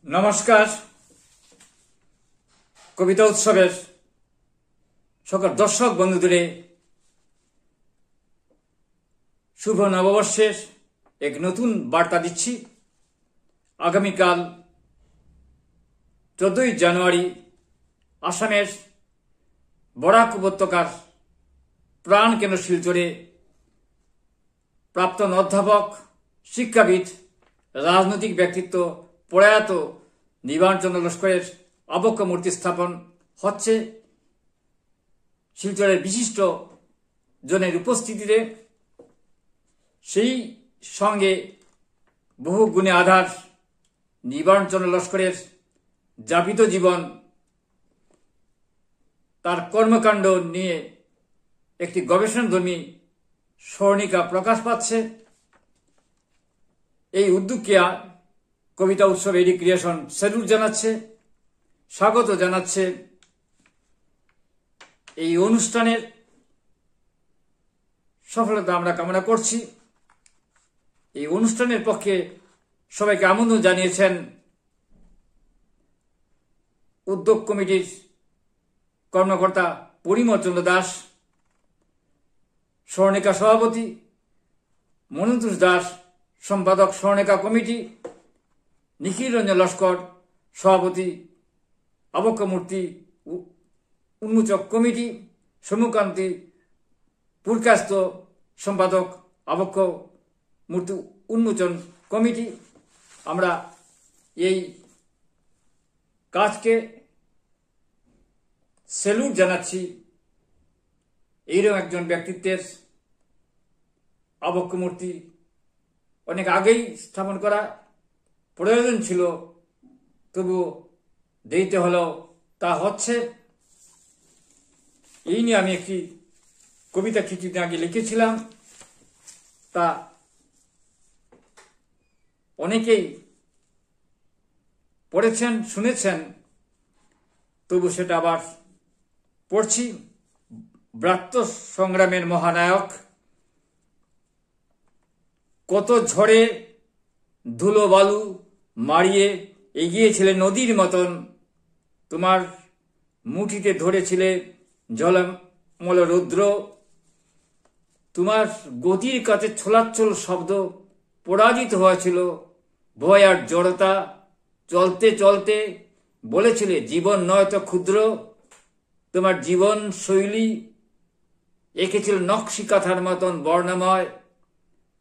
নমস্কার। কবিতা উৎসবের সকল দর্শক বন্ধুদের শুভ নববর্ষের এক নতুন বার্তা দিচ্ছি। আগামীকাল 14ই জানুয়ারি আসামের বরাক উপত্যকার প্রাণকেন্দ্র শিলচরে প্রাক্তন অধ্যাপক, শিক্ষাবিদ, রাজনৈতিক ব্যক্তিত্ব প্রয়াত নিবারণচন্দ্র লস্করের আবক্ষ মূর্তি স্থাপন হচ্ছে শিলচরের বিশিষ্ট জনের উপস্থিতিতে। সেই সঙ্গে বহু গুণে আধার নিবারণচন্দ্র লস্করের যাপিত জীবন, তার কর্মকাণ্ড নিয়ে একটি গবেষণাধর্মী স্মরণিকা প্রকাশ পাচ্ছে। এই উদ্যোগকে কবিতা উৎসব এডি ক্রিয়েশন স্যালুট জানাচ্ছে, স্বাগত জানাচ্ছে। এই অনুষ্ঠানের সফলতা আমরা কামনা করছি। এই অনুষ্ঠানের পক্ষে সবাইকে আমন্ত্রণ জানিয়েছেন উদ্যোগ কমিটির কর্মকর্তা পরিমল চন্দ্র দাস, স্মরণিকা সভাপতি মনোতোষ দাস, সম্পাদক স্মরণিকা কমিটি নিখিল রঞ্জন লস্কর, সভাপতি আবক্ষ মূর্তি উন্মোচক কমিটি সমুকান্তি পুরকাস্ত, সম্পাদক আবক্ষ মূর্তি উন্মোচন কমিটি। আমরা এই কাজকে স্যালুট জানাচ্ছি। এইরকম একজন ব্যক্তিত্বের আবক্ষ মূর্তি অনেক আগেই স্থাপন করা প্রয়োজন ছিল, তবু দেরিতে হলেও তা হচ্ছে। এই নিয়ে আমি একটি কবিতা কিছুদিন আগে লিখেছিলাম, তা অনেকেই পড়েছেন, শুনেছেন, তবু সেটা আবার পড়ছি। ব্রাত্য সংগ্রামের মহানায়ক, কত ঝড়ে ধুলো বালু মারিয়ে এগিয়েছিলে নদীর মতন, তোমার মুঠিতে ধরেছিলে ঝলমল রৌদ্র, তোমার গতির কাছে ছোলাচ্ছল শব্দ পরাজিত হয়েছিল ভয় আর জড়তা। চলতে চলতে বলেছিলে জীবন নয় তো ক্ষুদ্র, তোমার জীবন শৈলী এঁকেছিল নকশি কাঁথার মতন বর্ণময়,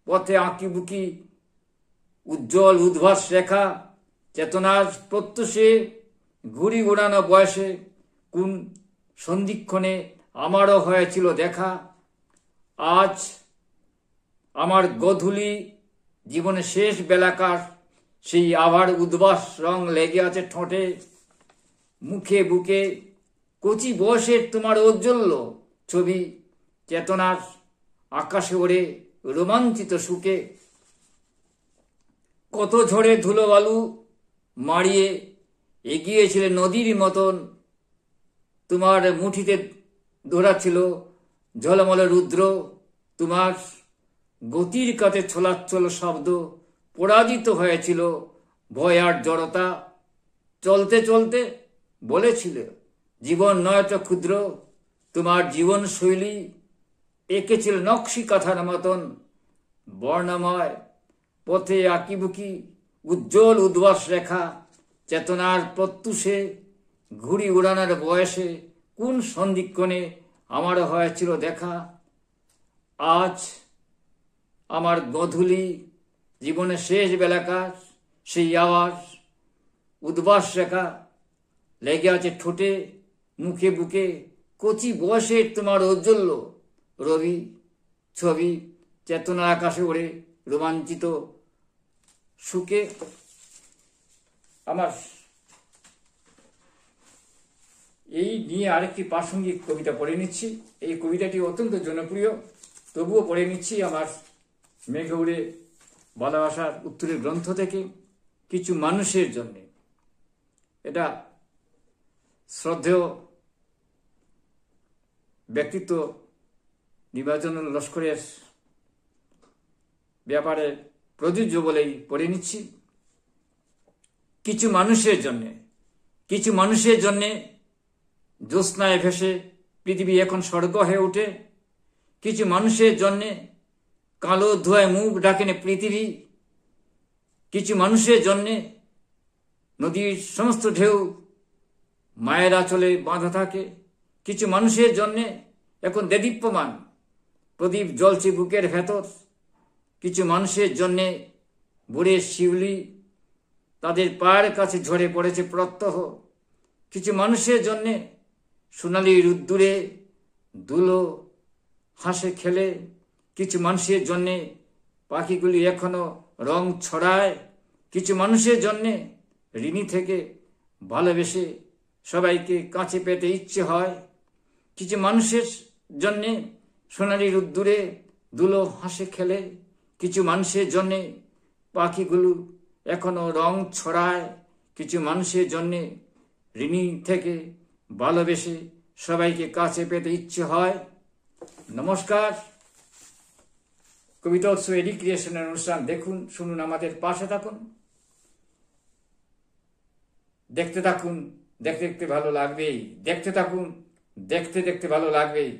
পথে আঁকিবুকি উজ্জ্বল উদ্ভাস রেখা, চেতনার প্রত্যুষে ঘুড়ি উড়ানো বয়সে কোন সন্ধিক্ষণে আমারও হয়েছিল দেখা। আজ আমার গধূলি জীবনের শেষ বেলাকার সেই আভার উদ্ভাস রং লেগে আছে ঠোঁটে, মুখে বুকে কচি বয়সের তোমার ঔজ্জ্বল্য ছবি চেতনার আকাশে ওড়ে রোমাঞ্চিত সুখে। কত ঝড়ে ধুলো বালু মারিয়ে এগিয়েছিলে নদীর মতন, তোমার মুঠিতে ধরাছিল ঝলমল রুদ্র, তোমার গতির কাছে ছোলাচ্ছল শব্দ পরাজিত হয়েছিল ভয় আর জড়তা। চলতে চলতে বলেছিল জীবন নয় তো ক্ষুদ্র, তোমার জীবন শৈলী এঁকেছিল নকশি কাঁথার মতন বর্ণময়, পথে আঁকিবুকি উজ্জ্বল উদ্ভাস রেখা, চেতনার প্রত্যুষে ঘুড়ি উড়ানোর বয়সে কোন সন্ধিক্ষণে আমারও হয়েছিল দেখা। আজ আমার গধূলি জীবনের শেষ বেলাকার সেই আওয়াজ উদ্ভাস রেখা লেগে আছে ঠোঁটে, মুখে বুকে কচি বয়সের তোমার ঔজ্জ্বল্য রবি ছবি চেতনার আকাশে ওড়ে রোমাঞ্চিত সুখে। আমার এই নিয়ে আরেকটি প্রাসঙ্গিক কবিতা পড়ে নিচ্ছি। এই কবিতাটি অত্যন্ত জনপ্রিয়, তবুও পড়ে নিচ্ছি আমার মেঘে উড়ে ভালোবাসার উত্তরের গ্রন্থ থেকে, কিছু মানুষের জন্য। এটা শ্রদ্ধেয় ব্যক্তিত্ব নিবারণচন্দ্র লস্করের ব্যাপারে প্রযোজ্য বলেই পড়ে নিচ্ছি। কিছু মানুষের জন্যে জ্যোৎস্নায় ভেসে পৃথিবী এখন স্বর্গ হয়ে ওঠে। কিছু মানুষের জন্যে কালো ধোঁয়ায় মুখ ঢাকেনে পৃথিবী। কিছু মানুষের জন্যে নদীর সমস্ত ঢেউ মায়ের আঁচলে বাঁধা থাকে। কিছু মানুষের জন্যে এখন দেদীপ্যমান প্রদীপ জ্বলছে বুকের ভেতর। কিছু মানুষের জন্যে ভোরের শিউলি তাদের পায়ের কাছে ঝরে পড়েছে প্রত্যহ। কিছু মানুষের জন্যে সোনালি রোদ্দুরে ধুলো হাসে খেলে। কিছু মানুষের জন্যে পাখিগুলি এখনো রং ছড়ায়। কিছু মানুষের জন্যে ঋণী থেকে ভালোবেসে সবাইকে কাছে পেতে ইচ্ছে হয়। কিছু মানুষের জন্যে সোনালি রোদ্দুরে ধুলো হাসে খেলে। কিছু মানুষের জন্যে পাখিগুলো এখনো রং ছড়ায়। কিছু মানুষের জন্যে ঋণী থেকে ভালোবেসে সবাইকে কাছে পেতে ইচ্ছে হয়। নমস্কার, কবিতা উৎসব এডি ক্রিয়েশনের অনুষ্ঠান দেখুন, শুনুন, আমাদের পাশে থাকুন, দেখতে থাকুন, দেখতে দেখতে ভালো লাগবেই, দেখতে থাকুন, দেখতে দেখতে ভালো লাগবেই।